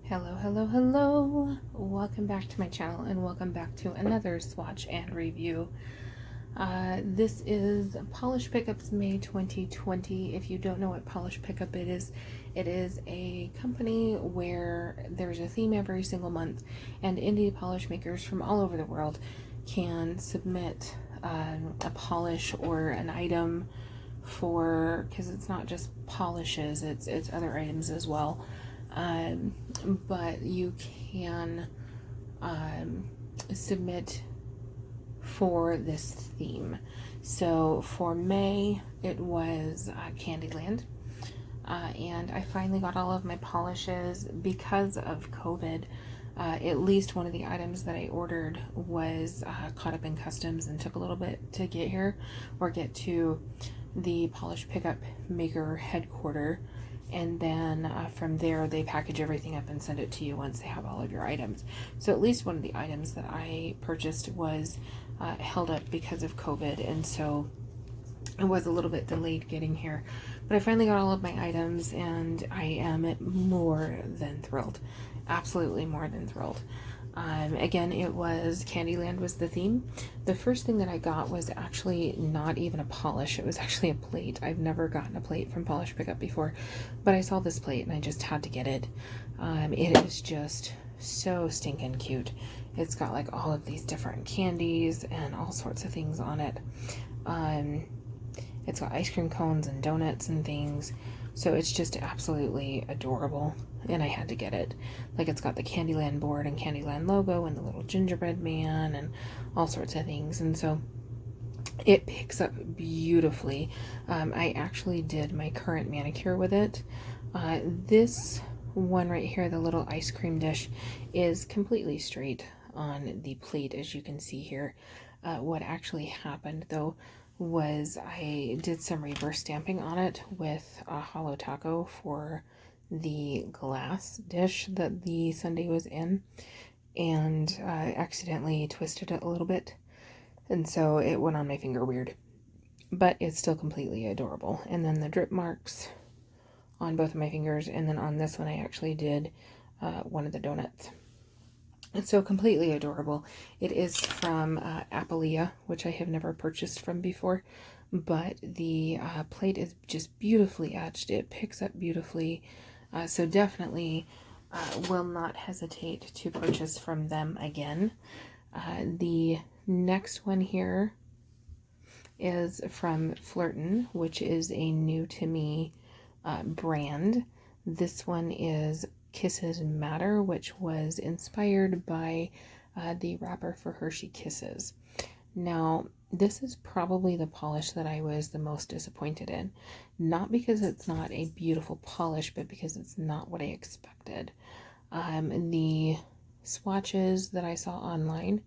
Hello, hello, hello. Welcome back to my channel and welcome back to another swatch and review. This is Polish Pickups May 2020. If you don't know what Polish Pickup it is a company where there's a theme every single month and indie polish makers from all over the world can submit a polish or an item because it's not just polishes, it's other items as well. But you can submit for this theme. So for May, it was Candyland. And I finally got all of my polishes because of COVID. At least one of the items that I ordered was caught up in customs and took a little bit to get here or get to the polish pickup maker headquarters. And then from there, they package everything up and send it to you once they have all of your items. So at least one of the items that I purchased was held up because of COVID. And so it was a little bit delayed getting here. But I finally got all of my items and I am more than thrilled. Absolutely more than thrilled. Again, it was Candyland was the theme. The first thing that I got was actually not even a polish. It was actually a plate. I've never gotten a plate from Polish Pickup before, but I saw this plate and I just had to get it. It is just so stinking cute. It's got like all of these different candies and all sorts of things on it. It's got ice cream cones and donuts and things. So it's just absolutely adorable, and I had to get it. Like, it's got the Candyland board and Candyland logo and the little gingerbread man and all sorts of things. And so it picks up beautifully. I actually did my current manicure with it. This one right here, the little ice cream dish, is completely straight on the plate, as you can see here. What actually happened, though, was I did some reverse stamping on it with a hollow taco for the glass dish that the sundae was in, and I accidentally twisted it a little bit, and so it went on my finger weird, but it's still completely adorable. And then the drip marks on both of my fingers, and then on this one I actually did one of the donuts. It's so completely adorable. It is from Pelea, which I have never purchased from before, but the plate is just beautifully etched. It picks up beautifully, so definitely will not hesitate to purchase from them again. The next one here is from Flirtin, which is a new to me brand. This one is Kisses Matter, which was inspired by the wrapper for Hershey Kisses. Now, this is probably the polish that I was the most disappointed in. Not because it's not a beautiful polish, but because it's not what I expected. The swatches that I saw online,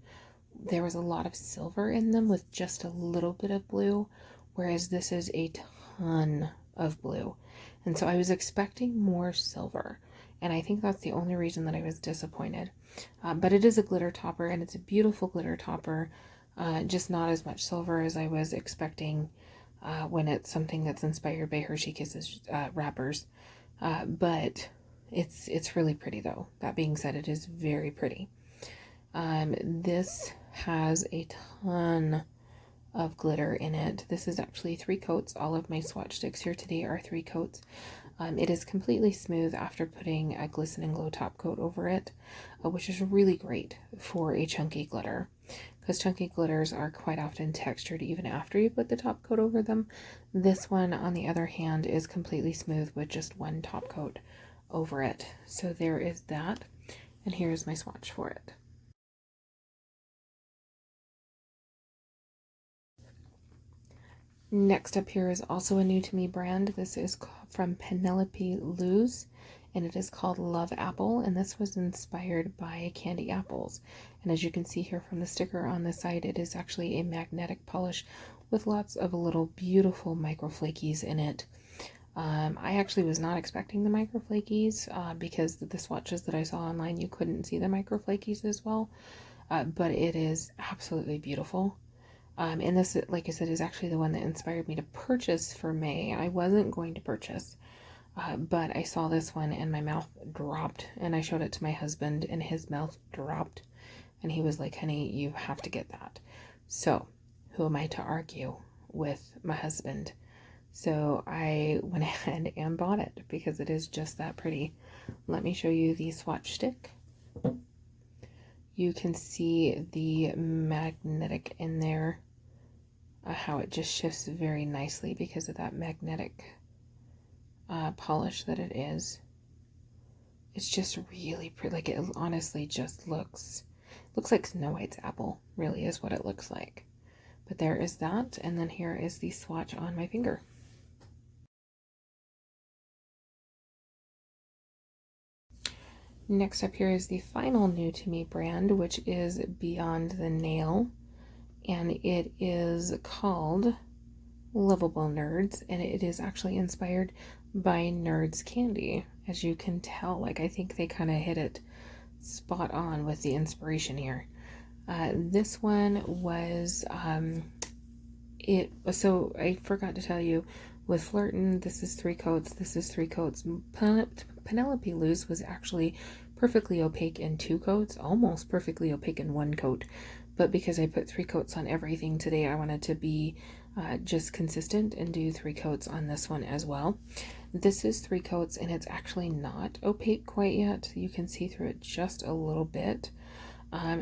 there was a lot of silver in them with just a little bit of blue, whereas this is a ton of blue. And so I was expecting more silver. And I think that's the only reason that I was disappointed. But it is a glitter topper, and it's a beautiful glitter topper. Just not as much silver as I was expecting when it's something that's inspired by Hershey Kisses wrappers. But it's really pretty, though. That being said, it is very pretty. This has a ton of glitter in it. This is actually 3 coats. All of my swatch sticks here today are 3 coats. It is completely smooth after putting a glisten and glow top coat over it, which is really great for a chunky glitter, because chunky glitters are quite often textured even after you put the top coat over them. This one, on the other hand, is completely smooth with just 1 top coat over it. So there is that, and here's my swatch for it. Next up here is also a new to me brand. This is from Penelope Luz, and it is called Love Apple, and this was inspired by candy apples. And as you can see here from the sticker on the side, it is actually a magnetic polish with lots of little beautiful micro flakies in it. I actually was not expecting the micro flakies because the swatches that I saw online, you couldn't see the micro flakies as well, but it is absolutely beautiful. And this, like I said, is actually the one that inspired me to purchase for May. I wasn't going to purchase but I saw this one and my mouth dropped, and I showed it to my husband and his mouth dropped, and he was like, honey, you have to get that. So who am I to argue with my husband? So I went ahead and bought it because it is just that pretty. Let me show you the swatch stick. You can see the magnetic in there, how it just shifts very nicely because of that magnetic polish that it is. It's just really pretty. Like, it honestly just looks like Snow White's apple, really is what it looks like. But there is that, and then here is the swatch on my finger. Next up here is the final new to me brand, which is Beyond the Nail, and it is called Livable Nerds, and it is actually inspired by Nerds candy. As you can tell, like, I think they kind of hit it spot on with the inspiration here. This one was so I forgot to tell you, with Flirtin, this is 3 coats, this is 3 coats. Penelope Loose was actually perfectly opaque in 2 coats, almost perfectly opaque in 1 coat, but because I put 3 coats on everything today, I wanted to be just consistent and do 3 coats on this one as well. This is 3 coats, and it's actually not opaque quite yet. You can see through it just a little bit.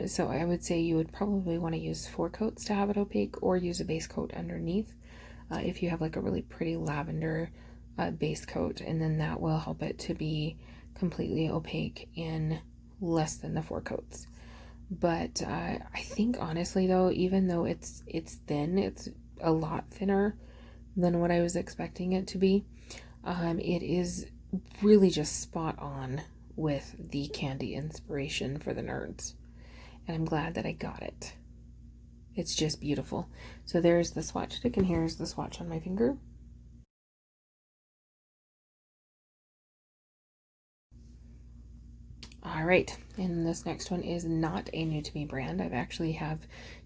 So I would say you would probably want to use 4 coats to have it opaque, or use a base coat underneath if you have like a really pretty lavender base coat, and then that will help it to be completely opaque in less than the 4 coats. But I think honestly though, even though it's thin, it's a lot thinner than what I was expecting it to be. It is really just spot on with the candy inspiration for the nerds, and I'm glad that I got it. It's just beautiful. So there's the swatch stick, and here's the swatch on my finger. All right, and this next one is not a new to me brand. I've actually have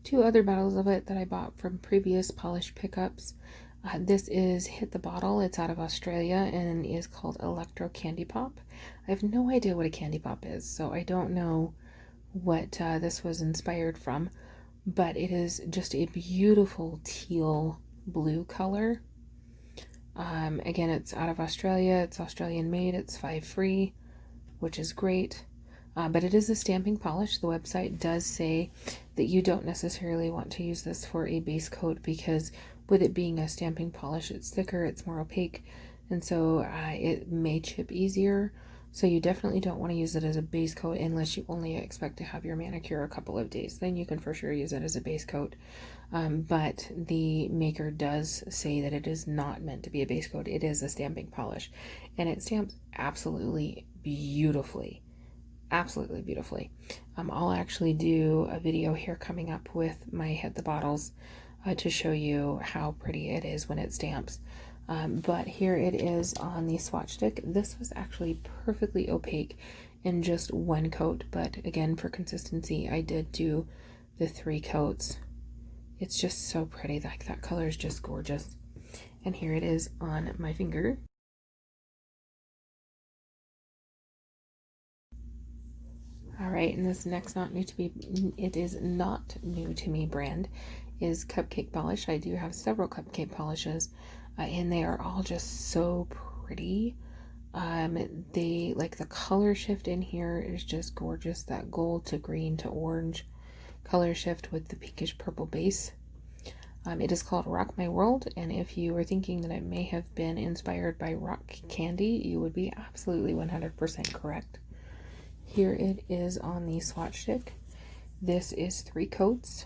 2 other bottles of it that I bought from previous polish pickups. This is Hit the Bottle. It's out of Australia and is called Electro Candy Pop. I have no idea what a candy pop is, so I don't know what this was inspired from, but it is just a beautiful teal blue color. Again, it's out of Australia. It's Australian made. It's 5 free, which is great. But it is a stamping polish. The website does say that you don't necessarily want to use this for a base coat, because with it being a stamping polish, it's thicker, it's more opaque, and so it may chip easier. So you definitely don't want to use it as a base coat unless you only expect to have your manicure a couple of days. Then you can for sure use it as a base coat. But the maker does say that it is not meant to be a base coat. It is a stamping polish, and it stamps absolutely beautifully. Absolutely beautifully. I'll actually do a video here coming up with my Hit the Bottles to show you how pretty it is when it stamps. But here it is on the swatch stick. This was actually perfectly opaque in just 1 coat, but again, for consistency, I did do the 3 coats. It's just so pretty. That color is just gorgeous. And here it is on my finger. All right, and this next it is not new to me brand is Cupcake Polish. I do have several cupcake polishes, and they are all just so pretty. They, like, the color shift in here is just gorgeous. That gold to green to orange color shift with the pinkish purple base. It is called Rock My World, and if you were thinking that it may have been inspired by rock candy, you would be absolutely 100% correct. Here it is on the swatch stick. This is 3 coats.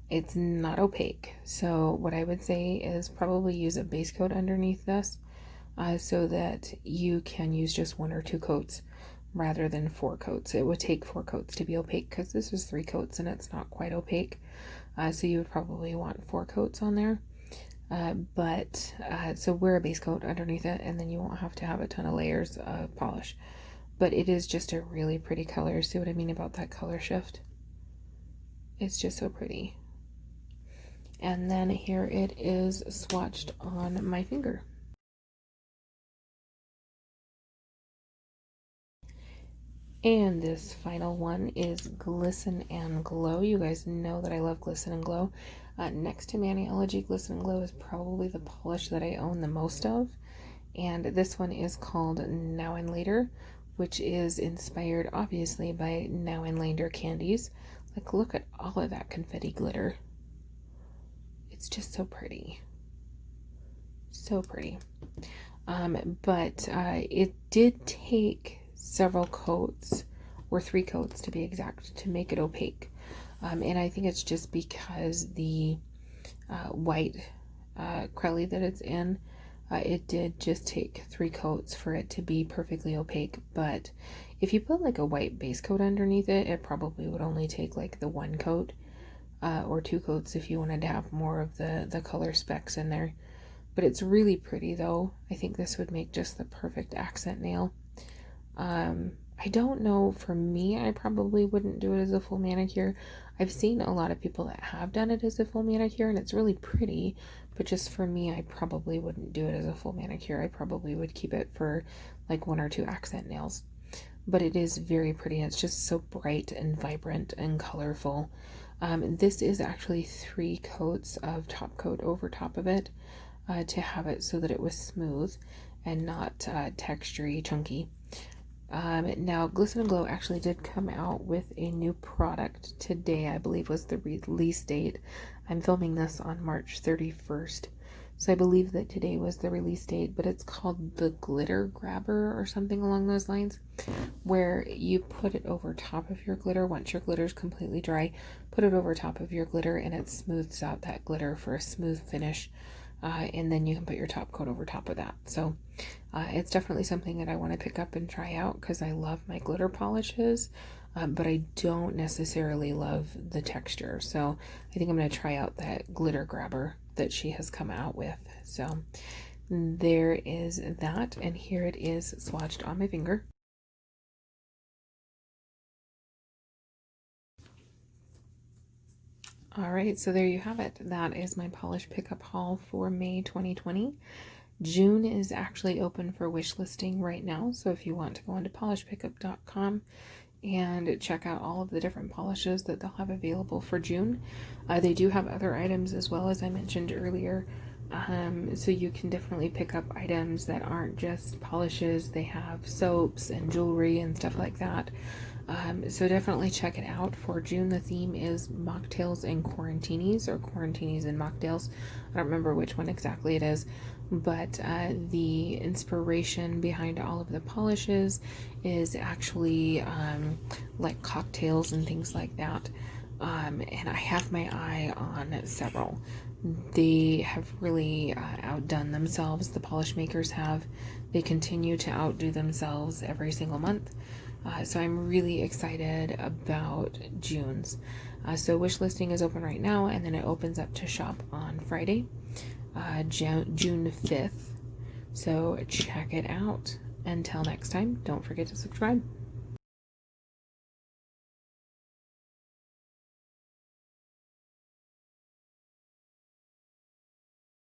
It's not opaque, so what I would say is probably use a base coat underneath this so that you can use just 1 or 2 coats rather than 4 coats. It would take 4 coats to be opaque because this is 3 coats and it's not quite opaque. So you would probably want 4 coats on there. So wear a base coat underneath it, and then you won't have to have a ton of layers of polish. But it is just a really pretty color. See what I mean about that color shift? It's just so pretty. And then here it is swatched on my finger. And this final one is Glisten and Glow. You guys know that I love Glisten and Glow. Next to Maniology, Glisten and Glow is probably the polish that I own the most of. And this one is called Now and Later, which is inspired obviously by Now and Later candies. Like, look at all of that confetti glitter. It's just so pretty. So pretty. But it did take several coats, or 3 coats to be exact, to make it opaque. And I think it's just because the white Crelly that it's in, it did just take 3 coats for it to be perfectly opaque. But if you put like a white base coat underneath it, it probably would only take like the 1 coat or 2 coats if you wanted to have more of the color specks in there. But it's really pretty though. I think this would make just the perfect accent nail. I don't know, for me, I probably wouldn't do it as a full manicure. I've seen a lot of people that have done it as a full manicure and it's really pretty, but just for me, I probably wouldn't do it as a full manicure. I probably would keep it for like 1 or 2 accent nails. But it is very pretty. It's just so bright and vibrant and colorful. This is actually 3 coats of top coat over top of it to have it so that it was smooth and not textury, chunky. Now, Glisten and Glow actually did come out with a new product today. I believe was the release date. I'm filming this on March 31st. So I believe that today was the release date, but it's called the Glitter Grabber or something along those lines, where you put it over top of your glitter. Once your glitter is completely dry, put it over top of your glitter and it smooths out that glitter for a smooth finish. And then you can put your top coat over top of that. So it's definitely something that I want to pick up and try out because I love my glitter polishes, but I don't necessarily love the texture. So I think I'm going to try out that Glitter Grabber that she has come out with. So there is that, and here it is swatched on my finger. All right, so there you have it. That is my polish pickup haul for May 2020. June is actually open for wish listing right now, so if you want to go onto polishpickup.com and check out all of the different polishes that they'll have available for June. They do have other items as well, as I mentioned earlier, so you can definitely pick up items that aren't just polishes. They have soaps and jewelry and stuff like that. So definitely check it out. For June, the theme is mocktails and quarantinis, or quarantinis and mocktails. I don't remember which one exactly it is, but the inspiration behind all of the polishes is actually like cocktails and things like that. And I have my eye on several. They have really outdone themselves. The polish makers have. They continue to outdo themselves every single month. So I'm really excited about June's. So wish listing is open right now, and then it opens up to shop on Friday, June 5th. So check it out. Until next time, don't forget to subscribe.